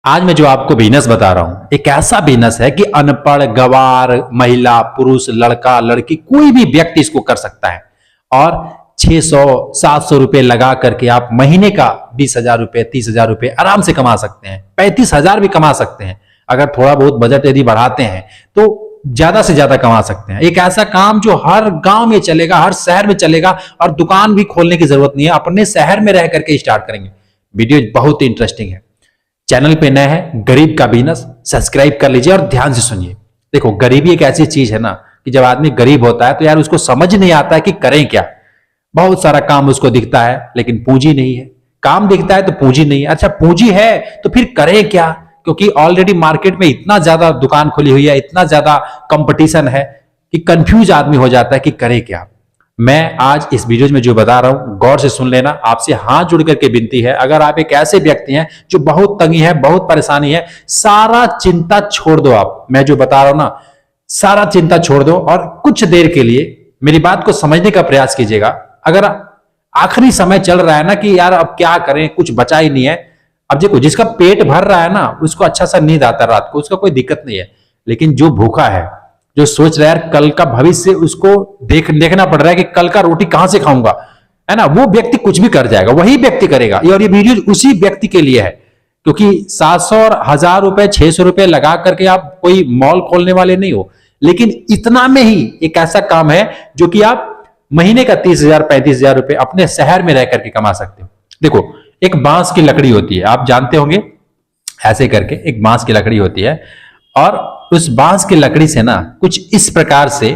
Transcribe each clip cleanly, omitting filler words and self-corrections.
आज मैं जो आपको बिजनेस बता रहा हूं एक ऐसा बिजनेस है कि अनपढ़ गवार महिला पुरुष लड़का लड़की कोई भी व्यक्ति इसको कर सकता है और 600-700 रुपए लगा करके आप महीने का 20,000 रुपए 30,000 रुपए आराम से कमा सकते हैं। 35,000 भी कमा सकते हैं। अगर थोड़ा बहुत बजट यदि बढ़ाते हैं तो ज्यादा से ज्यादा कमा सकते हैं। एक ऐसा काम जो हर गांव में चलेगा, हर शहर में चलेगा और दुकान भी खोलने की जरूरत नहीं है, अपने शहर में रह करके स्टार्ट करेंगे। वीडियो बहुत ही इंटरेस्टिंग है। चैनल पे नए हैं, गरीब का बिजनेस सब्सक्राइब कर लीजिए और ध्यान से सुनिए। देखो, गरीबी एक ऐसी चीज है ना कि जब आदमी गरीब होता है तो यार उसको समझ नहीं आता है कि करें क्या। बहुत सारा काम उसको दिखता है लेकिन पूंजी नहीं है। काम दिखता है तो पूंजी नहीं है। अच्छा, पूंजी है तो फिर करें क्या, क्योंकि ऑलरेडी मार्केट में इतना ज्यादा दुकान खुली हुई है, इतना ज्यादा कंपटीशन है कि कंफ्यूज आदमी हो जाता है कि करे क्या। मैं आज इस वीडियो में जो बता रहा हूं गौर से सुन लेना। आपसे हाथ जोड़ करके विनती है, अगर आप एक ऐसे व्यक्ति हैं जो बहुत तंगी है, बहुत परेशानी है, सारा चिंता छोड़ दो। आप मैं जो बता रहा हूं ना, सारा चिंता छोड़ दो और कुछ देर के लिए मेरी बात को समझने का प्रयास कीजिएगा। अगर आखिरी समय चल रहा है ना कि यार अब क्या करें, कुछ बचा ही नहीं है। अब देखो, जिसका पेट भर रहा है ना उसको अच्छा सा नींद आता है रात को, उसका कोई दिक्कत नहीं है। लेकिन जो भूखा है, जो सोच रहा है यार कल का भविष्य उसको देखना पड़ रहा है कि कल का रोटी कहां से खाऊंगा, है ना, वो व्यक्ति कुछ भी कर जाएगा, वही व्यक्ति करेगा। और ये वीडियो उसी व्यक्ति के लिए है, क्योंकि 700 और 1000 रुपए 600 रुपए लगा करके आप कोई मॉल खोलने वाले नहीं हो। लेकिन इतना में ही एक ऐसा काम है जो कि आप महीने का 30,000 35,000 रुपए अपने शहर में रह करके कमा सकते हो। देखो, एक बांस की लकड़ी होती है, आप जानते होंगे, ऐसे करके एक बांस की लकड़ी होती है और उस बांस की लकड़ी से ना कुछ इस प्रकार से,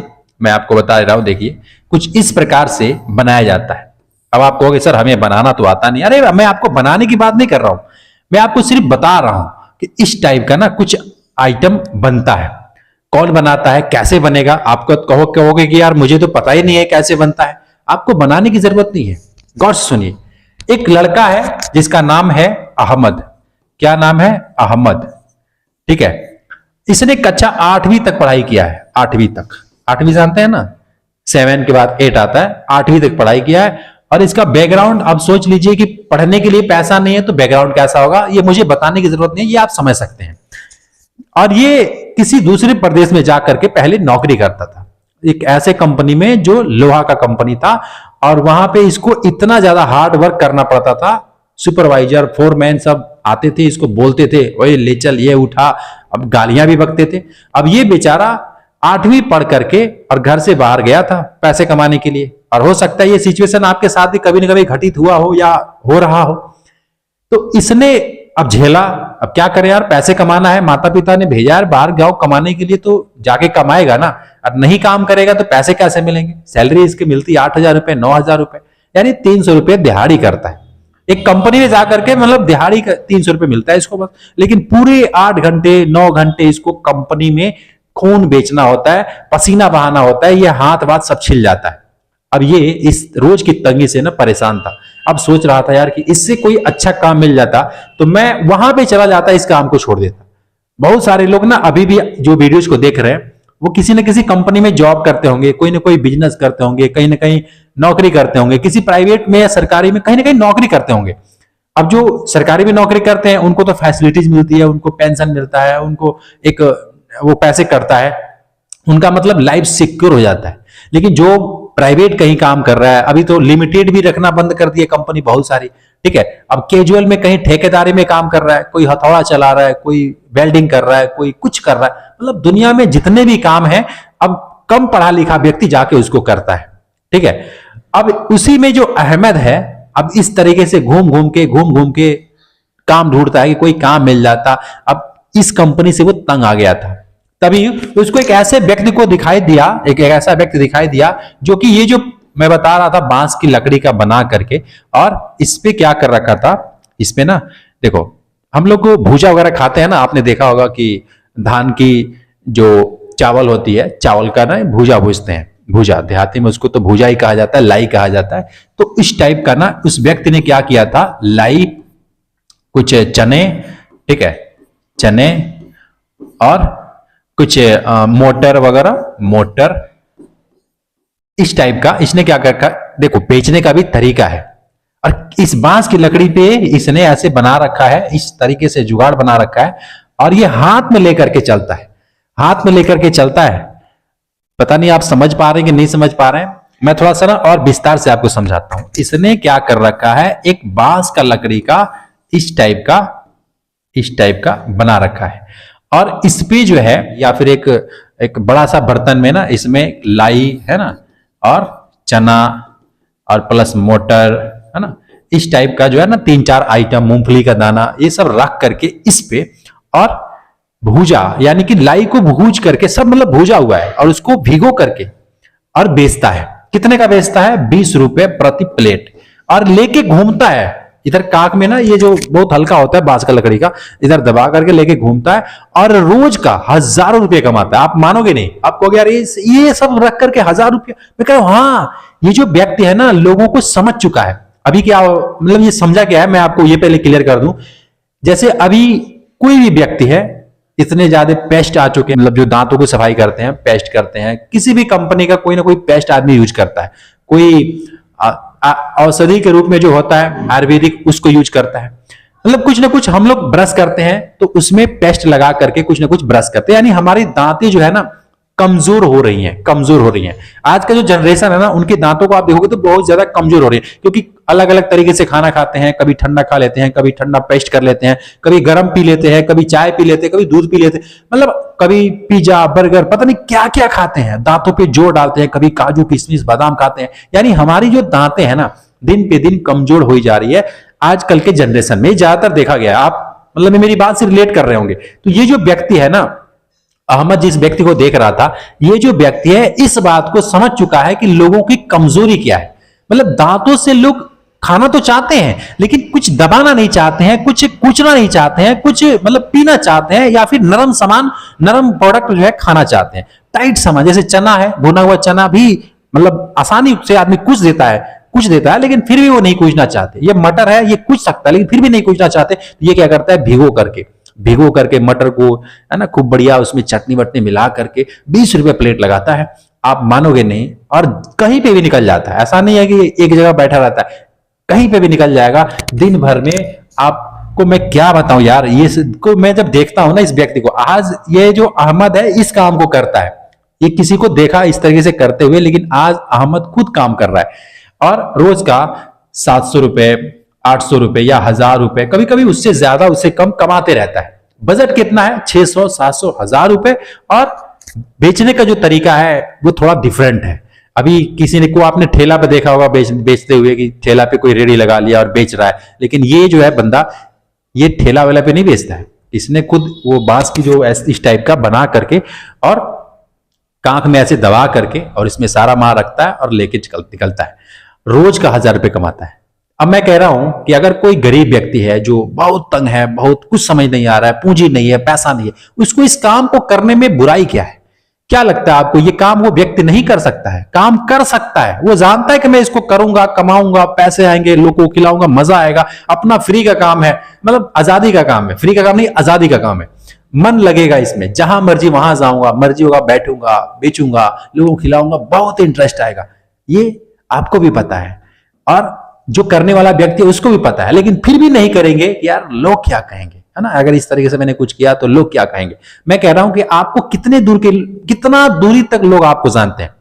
मैं आपको बता रहा हूं, देखिए कुछ इस प्रकार से बनाया जाता है। अब आप कहोगे सर हमें बनाना तो आता नहीं। अरे मैं आपको बनाने की बात नहीं कर रहा हूं, मैं आपको सिर्फ बता रहा हूं कि इस टाइप का ना कुछ आइटम बनता है। कौन बनाता है, कैसे बनेगा, आपको कहोगे कि यार मुझे तो पता ही नहीं है कैसे बनता है। आपको बनाने की जरूरत नहीं है, गौर से सुनिए। एक लड़का है जिसका नाम है अहमद। क्या नाम है? अहमद। ठीक है, इसने कक्षा 8वीं तक पढ़ाई किया है। 8वीं तक, 8वीं जानते हैं ना, 7 के बाद 8 आता है। 8वीं तक पढ़ाई किया है और इसका बैकग्राउंड अब सोच लीजिए कि पढ़ने के लिए पैसा नहीं है तो बैकग्राउंड कैसा होगा, ये मुझे बताने की जरूरत नहीं है, ये आप समझ सकते हैं। और ये किसी दूसरे प्रदेश में जाकर के पहले नौकरी करता था, एक ऐसे कंपनी में जो लोहा का कंपनी था, और वहां पे इसको इतना ज्यादा हार्ड वर्क करना पड़ता था। सुपरवाइजर फोरमैन सब आते थे, इसको बोलते थे ओए ले चल, ये उठा, अब गालियां भी बकते थे। अब ये बेचारा 8वीं पढ़ करके और घर से बाहर गया था पैसे कमाने के लिए। और हो सकता है ये सिचुएशन आपके साथ भी कभी ना कभी घटित हुआ हो या हो रहा हो। तो इसने अब झेला। अब क्या करे यार, पैसे कमाना है, माता पिता ने भेजा है बाहर जाओ कमाने के लिए, तो जाके कमाएगा ना। अब नहीं काम करेगा तो पैसे कैसे मिलेंगे। सैलरी इसकी मिलती 8,000 रुपए 9,000 रुपए, यानी 300 रुपए दिहाड़ी करता है। एक कंपनी में जाकर के मतलब दिहाड़ी 300 रुपए मिलता है इसको बस। लेकिन पूरे 8 घंटे 9 घंटे इसको कंपनी में खून बेचना होता है, पसीना बहाना होता है, ये हाथ वाथ सब छिल जाता है। अब ये इस रोज की तंगी से ना परेशान था। अब सोच रहा था यार कि इससे कोई अच्छा काम मिल जाता तो मैं वहां पे चला जाता, इस काम को छोड़ देता। बहुत सारे लोग ना अभी भी जो वीडियोज को देख रहे हैं वो किसी न किसी कंपनी में जॉब करते होंगे, कोई ना कोई बिजनेस करते होंगे, कहीं ना कहीं नौकरी करते होंगे, किसी प्राइवेट में या सरकारी में कहीं ना कहीं नौकरी करते होंगे। अब जो सरकारी में नौकरी करते हैं उनको तो फैसिलिटीज मिलती है, उनको पेंशन मिलता है, उनको एक वो पैसे करता है, उनका मतलब लाइफ सिक्योर हो जाता है। लेकिन जो प्राइवेट कहीं काम कर रहा है, अभी तो लिमिटेड भी रखना बंद कर दी है कंपनी बहुत सारी। ठीक है, अब कैजुअल में कहीं ठेकेदारी में काम कर रहा है, कोई हथौड़ा चला रहा है, कोई वेल्डिंग कर रहा है, कोई कुछ कर रहा है, मतलब दुनिया में जितने भी काम है अब कम पढ़ा लिखा व्यक्ति जाके उसको करता है। ठीक है, अब उसी में जो अहमद है अब इस तरीके से घूम घूम के काम ढूंढता है कि कोई काम मिल जाता। अब इस कंपनी से वो तंग आ गया था। तभी उसको एक ऐसे व्यक्ति को दिखाई दिया, एक ऐसा व्यक्ति दिखाई दिया जो कि ये जो मैं बता रहा था बांस की लकड़ी का बना करके, और इस पे क्या कर रखा था, इस पे ना देखो हम लोग को भूजा वगैरह खाते हैं ना, आपने देखा होगा कि धान की जो चावल होती है, चावल का ना भूजा भूजते हैं, भूजा देहाती में उसको तो भूजा ही कहा जाता है, लाई कहा जाता है। तो इस टाइप का ना उस व्यक्ति ने क्या किया था, लाई, कुछ चने, ठीक है, चने और कुछ मोटर वगैरह, मोटर इस टाइप का इसने क्या कर, देखो बेचने का भी तरीका है। और इस बांस की लकड़ी पे इसने ऐसे बना रखा है, इस तरीके से जुगाड़ बना रखा है, और ये हाथ में लेकर के चलता है, हाथ में लेकर के चलता है। पता नहीं आप समझ पा रहे हैं कि नहीं समझ पा रहे हैं, मैं थोड़ा सा ना और विस्तार से आपको समझाता हूं। इसने क्या कर रखा है, एक बांस का लकड़ी का इस टाइप का बना रखा है, और इस पे जो है, या फिर एक बड़ा सा बर्तन में ना, इसमें लाई है ना, और चना, और प्लस मोटर है ना, इस टाइप का जो है ना 3-4 आइटम, मूंगफली का दाना, ये सब रख करके इस पे, और भूजा यानी कि लाई को भूज करके, सब मतलब भूजा हुआ है, और उसको भिगो करके और बेचता है। कितने का बेचता है? 20 रुपए प्रति प्लेट। और लेके घूमता है इधर काक में ना, ये जो बहुत हल्का होता है बांस का लकड़ी का, इधर दबा करके लेके घूमता है, और रोज का हजारों रुपए कमाता है। आप मानोगे नहीं, आप कहोगे यार ये सब रख करके 1000 रुपया। मैं कह रहा हूं हाँ, ये जो व्यक्ति है ना, लोगों को समझ चुका है। अभी क्या मतलब ये समझा क्या है, मैं आपको ये पहले क्लियर कर दूं। जैसे अभी कोई भी व्यक्ति है, इतने ज्यादा पेस्ट आ चुके हैं, मतलब जो दांतों की सफाई करते हैं, पेस्ट करते हैं, किसी भी कंपनी का कोई ना कोई पेस्ट आदमी यूज करता है। कोई औषधि के रूप में जो होता है आयुर्वेदिक, उसको यूज करता है। मतलब कुछ ना कुछ हम लोग ब्रश करते हैं तो उसमें पेस्ट लगा करके कुछ ना कुछ ब्रश करते हैं, यानी हमारी दांतें जो है ना कमजोर हो रही हैं, कमजोर हो रही हैं। आज का जो जनरेशन है ना, उनके दांतों को आप देखोगे तो बहुत ज्यादा कमजोर हो रही है, क्योंकि अलग अलग तरीके से खाना खाते हैं, कभी ठंडा खा लेते हैं, कभी ठंडा पेस्ट कर लेते हैं, कभी गर्म पी लेते हैं, कभी चाय पी लेते हैं, कभी दूध पी लेते हैं, मतलब कभी पिज्जा बर्गर पता नहीं क्या क्या खाते हैं, दांतों पे जोर डालते हैं, कभी काजू किशमिश बादाम खाते हैं। यानी हमारी जो दांतें हैं ना, दिन पे दिन कमजोर हो जा रही है आजकल के जनरेशन में, ज्यादातर देखा गया। आप मतलब मेरी बात से रिलेट कर रहे होंगे। तो ये जो व्यक्ति है ना, अहमद जिस व्यक्ति को देख रहा था, ये जो व्यक्ति है इस बात को समझ चुका है कि लोगों की कमजोरी क्या है। मतलब दांतों से लोग खाना तो चाहते हैं, लेकिन कुछ दबाना नहीं चाहते हैं, कुछ कुचना नहीं चाहते हैं, कुछ मतलब पीना चाहते हैं, या फिर नरम सामान, नरम प्रोडक्ट जो है खाना चाहते हैं। टाइट सामान जैसे चना है, भुना हुआ चना भी मतलब आसानी से आदमी कुछ देता है, लेकिन फिर भी वो नहीं कूचना चाहते। ये मटर है, ये कुछ सकता है लेकिन फिर भी नहीं कूचना चाहते। तो ये क्या करता है, भिगो करके मटर को है ना खूब बढ़िया उसमें चटनी वटनी मिला करके 20 रुपए प्लेट लगाता है। आप मानोगे नहीं, और कहीं पे भी निकल जाता है। ऐसा नहीं है कि एक जगह बैठा रहता है, कहीं पे भी निकल जाएगा दिन भर में। आपको मैं क्या बताऊं यार, ये को मैं जब देखता हूं ना इस व्यक्ति को, आज ये जो अहमद है इस काम को करता है, ये किसी को देखा इस तरीके से करते हुए, लेकिन आज अहमद खुद काम कर रहा है, और रोज का 700 रुपए 800 रुपए या 1000 रुपए, कभी कभी उससे ज्यादा उससे कम कमाते रहता है। बजट कितना है? 600 700 1000 रुपए। और बेचने का जो तरीका है वो थोड़ा डिफरेंट है। अभी किसी ने को आपने ठेला पे देखा होगा बेचते हुए, कि ठेला पे कोई रेड़ी लगा लिया और बेच रहा है, लेकिन ये जो है बंदा, ये ठेला वाला पे नहीं बेचता है, इसने खुद वो बांस की जो इस टाइप का बना करके और कांख में ऐसे दबा करके और इसमें सारा माल रखता है और लेके निकलता है। रोज का 1000 रुपए कमाता है। अब मैं कह रहा हूं कि अगर कोई गरीब व्यक्ति है जो बहुत तंग है, बहुत कुछ समझ नहीं आ रहा है, पूंजी नहीं है, पैसा नहीं है, उसको इस काम को करने में बुराई क्या है? क्या लगता है आपको? ये काम वो व्यक्ति नहीं कर सकता है? काम कर सकता है। वो जानता है कि मैं इसको करूंगा, कमाऊंगा, पैसे आएंगे, लोगों को खिलाऊंगा, मजा आएगा, अपना फ्री का काम है, मतलब आजादी का काम है, फ्री का काम नहीं, आजादी का काम है। मन लगेगा इसमें, जहां मर्जी वहां जाऊंगा, मर्जी होगा बैठूंगा, बेचूंगा, लोगों को खिलाऊंगा, बहुत इंटरेस्ट आएगा। ये आपको भी पता है और जो करने वाला व्यक्ति है उसको भी पता है, लेकिन फिर भी नहीं करेंगे। यार लोग क्या कहेंगे, है ना? अगर इस तरीके से मैंने कुछ किया तो लोग क्या कहेंगे। मैं कह रहा हूं कि आपको कितना दूरी तक लोग आपको जानते हैं?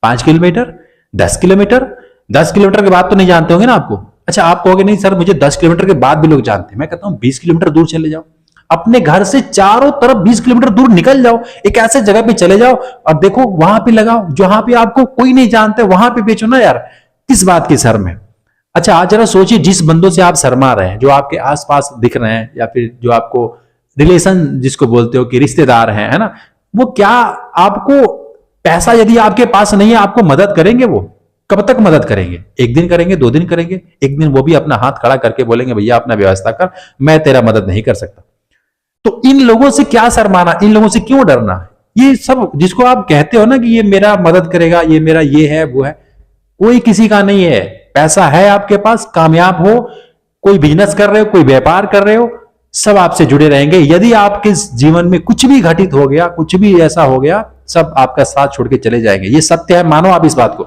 5 किलोमीटर, 10 किलोमीटर, 10 किलोमीटर के बाद तो नहीं जानते होंगे ना आपको। अच्छा, आप कहोगे नहीं सर मुझे 10 किलोमीटर के बाद भी लोग जानते हैं। मैं कहता हूं 20 किलोमीटर दूर चले जाओ, अपने घर से चारों तरफ 20 किलोमीटर दूर निकल जाओ, एक ऐसे जगह पे चले जाओ और देखो, वहां पे लगाओ जहां पे आपको कोई नहीं जानते, वहां पे बेचो ना यार। किस बात की शर्म है? अच्छा, आज जरा सोचिए, जिस बंदों से आप शर्मा रहे हैं, जो आपके आसपास दिख रहे हैं, या फिर जो आपको रिलेशन जिसको बोलते हो कि रिश्तेदार हैं, है ना, वो क्या आपको पैसा यदि आपके पास नहीं है आपको मदद करेंगे? वो कब तक मदद करेंगे? 1 दिन करेंगे, 2 दिन करेंगे, एक दिन वो भी अपना हाथ खड़ा करके बोलेंगे भैया अपना व्यवस्था कर, मैं तेरा मदद नहीं कर सकता। तो इन लोगों से क्या शर्माना, इन लोगों से क्यों डरना? ये सब जिसको आप कहते हो ना कि ये मेरा मदद करेगा, ये मेरा ये है वो है, कोई किसी का नहीं है। पैसा है आपके पास, कामयाब हो, कोई बिजनेस कर रहे हो, कोई व्यापार कर रहे हो, सब आपसे जुड़े रहेंगे। यदि आपके जीवन में कुछ भी घटित हो गया, कुछ भी ऐसा हो गया, सब आपका साथ छोड़ के चले जाएंगे। ये सत्य है, मानो आप इस बात को।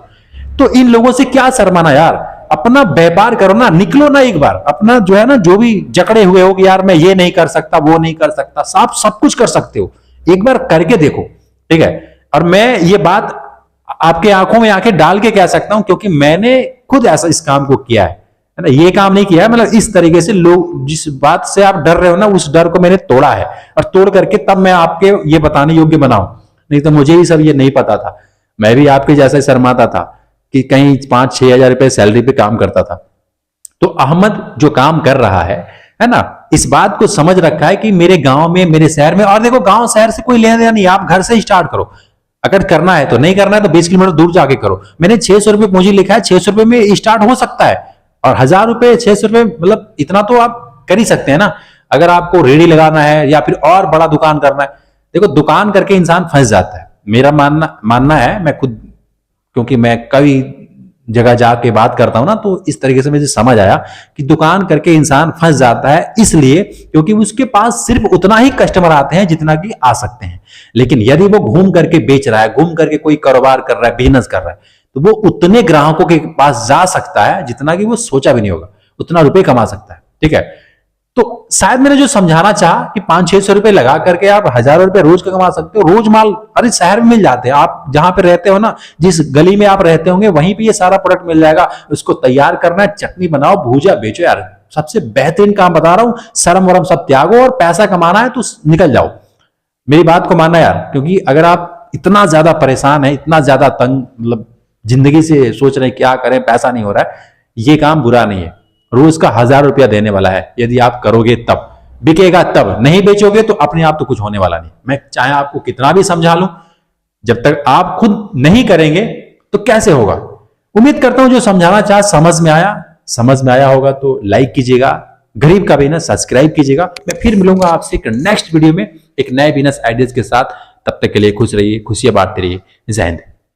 तो इन लोगों से क्या शर्माना यार? अपना व्यापार करो ना, निकलो ना एक बार, अपना जो है ना, जो भी जकड़े हुए हो कि यार मैं ये नहीं कर सकता, वो नहीं कर सकता, सब कुछ कर सकते हो, एक बार करके देखो, ठीक है। और मैं ये बात आपके आंखों में आंखें डाल के कह सकता हूं, क्योंकि मैंने खुद ऐसा इस काम को किया है ना, ये काम नहीं किया है, मतलब इस तरीके से लोग जिस बात से आप डर रहे हो ना, उस डर को मैंने तोड़ा है, और तोड़ करके तब मैं आपके ये बताने योग्य बनाऊं। नहीं तो मुझे ही सब ये नहीं पता था, मैं भी आपके जैसा ही शर्माता था कि कहीं 5-6 हजार रुपए सैलरी पे काम करता था। तो अहमद जो काम कर रहा है ना, इस बात को समझ रखा है कि मेरे गांव में, मेरे शहर में, और देखो गांव शहर से कोई लेना देना नहीं, आप घर से स्टार्ट करो, अगर करना है तो, नहीं करना है तो 20 किलोमीटर दूर जाके करो। मैंने 600 रुपए पूंजी लिखा है, 600 रुपए में स्टार्ट हो सकता है, और 1000 रुपए 600 रुपए मतलब इतना तो आप कर ही सकते हैं ना। अगर आपको रेडी लगाना है या फिर और बड़ा दुकान करना है, देखो दुकान करके इंसान फंस जाता है, मेरा मानना है, मैं खुद, क्योंकि मैं कई जगह जाके बात करता हूं ना, तो इस तरीके से मुझे समझ आया कि दुकान करके इंसान फंस जाता है, इसलिए क्योंकि उसके पास सिर्फ उतना ही कस्टमर आते हैं जितना कि आ सकते हैं। लेकिन यदि वो घूम करके बेच रहा है, घूम करके कोई कारोबार कर रहा है, बिजनेस कर रहा है, तो वो उतने ग्राहकों के पास जा सकता है जितना कि वो सोचा भी नहीं होगा, उतना रुपए कमा सकता है, ठीक है। तो शायद मैंने जो समझाना चाहा कि 500-600 रुपए लगा करके आप हजारों रुपए रोज का कमा सकते हो, रोज माल, अरे शहर में मिल जाते हैं, आप जहां पे रहते हो ना, जिस गली में आप रहते होंगे वहीं पे ये सारा प्रोडक्ट मिल जाएगा। उसको तैयार करना है, चटनी बनाओ, भूजा बेचो यार, सबसे बेहतरीन काम बता रहा हूं, शर्म वरम सब त्यागो, और पैसा कमाना है तो निकल जाओ, मेरी बात को मानना यार। क्योंकि अगर आप इतना ज्यादा परेशान है, इतना ज्यादा तंग, मतलब जिंदगी से सोच रहे हैं क्या करें, पैसा नहीं हो रहा है, ये काम बुरा नहीं है, रोज का 1000 रुपया देने वाला है, यदि आप करोगे तब बिकेगा, तब नहीं बेचोगे तो अपने आप तो कुछ होने वाला नहीं। मैं चाहे आपको कितना भी समझा लूं, जब तक आप खुद नहीं करेंगे तो कैसे होगा। उम्मीद करता हूं जो समझाना चाह समझ में आया होगा तो लाइक कीजिएगा, गरीब का बिजनेस सब्सक्राइब कीजिएगा। मैं फिर मिलूंगा आपसे एक नेक्स्ट वीडियो में एक नए बिजनेस आइडियाज के साथ, तब तक के लिए खुश रहिए, खुशियां बांटते रहिए। जय हिंद।